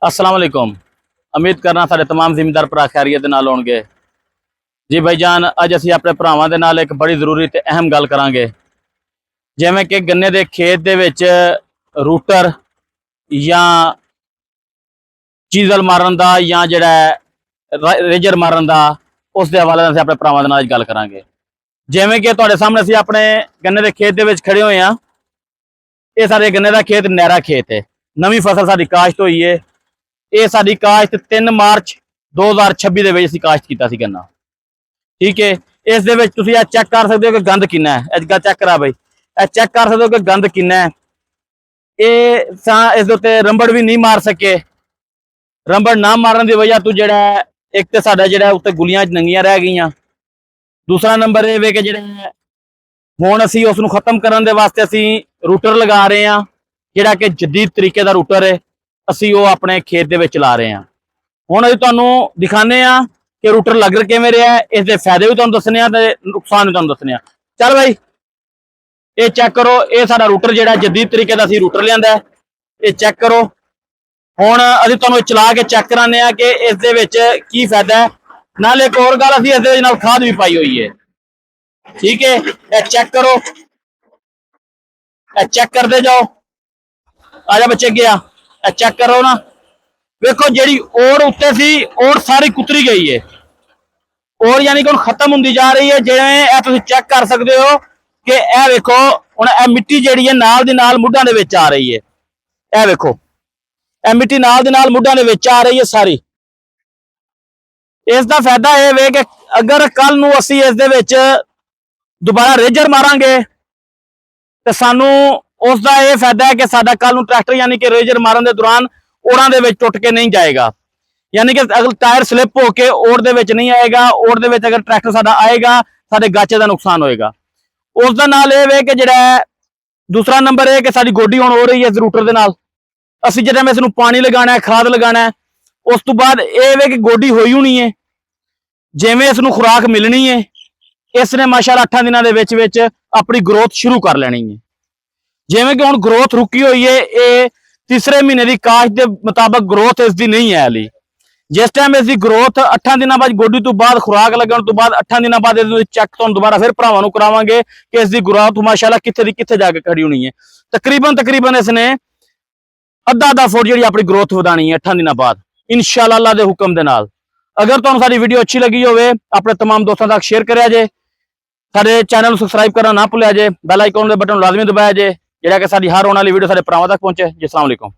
अस्सलाम वालेकुम। उम्मीद करना सारे तमाम जिम्मेदार भरा खैरियत दे नाल होणगे। जी भाईजान, अज असीं अपने भरावां दे नाल एक बड़ी जरूरी ते अहम गल करांगे। जिवें कि गन्ने दे खेत दे विच रूटर या चीजल मारन दा या जिहड़ा रेजर मारन दा, उस दे हवाले नाल असीं अपने भरावां दे नाल अज गल करांगे। जिवें कि तुहाडे सामने असीं अपने गन्ने दे खेत दे विच खड़े होए हां। ये साडे गन्ने दा खेत नहरा खेत है। नवीं फसल साडी काश्त होई है। ये साडी काश्त 3 मार्च 2026 ਦੇ ਵਿੱਚ ਅਸੀਂ ਕਾਸ਼ਤ ਕੀਤਾ ਸੀ ਗੰਨਾ। ठीक है, इस दे विच तुसीं चेक कर सकते हो कि गंद किन्ना है। अजकल चेक करा बई, चेक कर सकते हो कि गंद किन्ना है। इस दे उत्ते रंबड़ भी नहीं मार सके। रंबड़ ना मारन की वजह तो जिहड़ा एक तो साडा जिहड़ा उत्ते गुलियां नंगियां रह गईयां। दूसरा नंबर ये वे कि जिहड़ा हुण असीं उस नूं खत्म करन दे वास्ते असीं रूटर लगा रहे हैं, जिहड़ा कि जदीद तरीके दा रूटर है। असीं वो अपने खेत दे विच ला रहे हैं। हुण असीं तुहानूं दिखाने आ कि रूटर लग किवें रिहा है, इस दे फायदे भी तुहानूं दस्सने आ ते नुकसान भी तुहानूं दस्सने आ। चल भाई, ये चेक करो, ये साडा रूटर जिहड़ा जदीद तरीके दा असीं रूटर लिआंदा है। ये चेक करो। हुण असीं तुहानूं चला के चेक कराने आ कि इस दे विच की फायदा है। नाल एक होर गल, असीं इस दे नाल खाद भी पाई होई है। ठीक है, ये चेक करो, ये चेक करते जाओ। आजा बच्चे गया, ये चेक करो ना। वेखो जिहड़ी ओड़ उत्ते सी, ओड़ सारी कुतरी गई है। और यानी कि खत्म होंदी जा रही है। जिवें तुसीं चेक कर सकते हो कि यह वेखो, हुण यह मिट्टी जिहड़ी है नाल दी नाल मुढ़ां दे विच आ रही है। यह वेखो, यह मिट्टी नाल दी नाल मुढ़ां दे विच आ रही है सारी। इसका फायदा यह वे कि अगर कल नूं असीं इस दे विच दोबारा रेजर मारांगे तो सानू उसका यह फायदा है कि साडा कल नूं ट्रैक्टर यानी कि रेजर मारन दे दौरान ओड़ां दे विच टुट के नहीं जाएगा। यानी कि अगर टायर स्लिप होकर ओड़ दे विच नहीं आएगा, ओड़ दे विच अगर ट्रैक्टर साडा आएगा, साडे गाचे का नुकसान होएगा। उसका नाल यह वे कि जिहड़ा दूसरा नंबर है कि साडी गोडी हुण हो रही है इस रूटर दे नाल। असीं जिहड़ा मैं इसनूं पानी लगाना है, खाद लगाना है, उस तो बाद यह वे कि गोडी होई होनी है। जिवें इसनूं खुराक मिलनी है, इसने माशाअल्लाह 8 दिनों के विच विच अपनी ग्रोथ शुरू कर लेनी है। जिवें कि हुण ग्रोथ रुकी हुई है, ये तीसरे महीने की काश्त के मुताबिक ग्रोथ इसकी नहीं है हाली। जिस टाइम इसकी ग्रोथ 8 दिनों बाद गोडी तो बाद खुराक लगन तो बाद 8 दिनों बाद चेक तो दोबारा फिर भरावां नूं करावांगे कि इसकी ग्रोथ माशाअल्लाह कित्थे दी कित्थे जाके खड़ी होनी है। तकरीबन इसने अद्धा फुट जिहड़ी अपनी ग्रोथ वधानी है 8 दिनों बाद, इंशाअल्लाह अल्लाह दे हुक्म दे नाल। अगर तुहानूं साडी वीडियो अच्छी लगी होवे, अपने तमाम दोस्तों तक शेयर करिया जे। साडे चैनल नूं सबसक्राइब करना ना भुल्लिया जे। बैल आइकन दे बटन लाजमी दबाया जे, जिहड़ा कि साडी हर आने वाली वीडियो साडे भरावां तक पहुंचे। जी, अस्सलाम वालेकुम।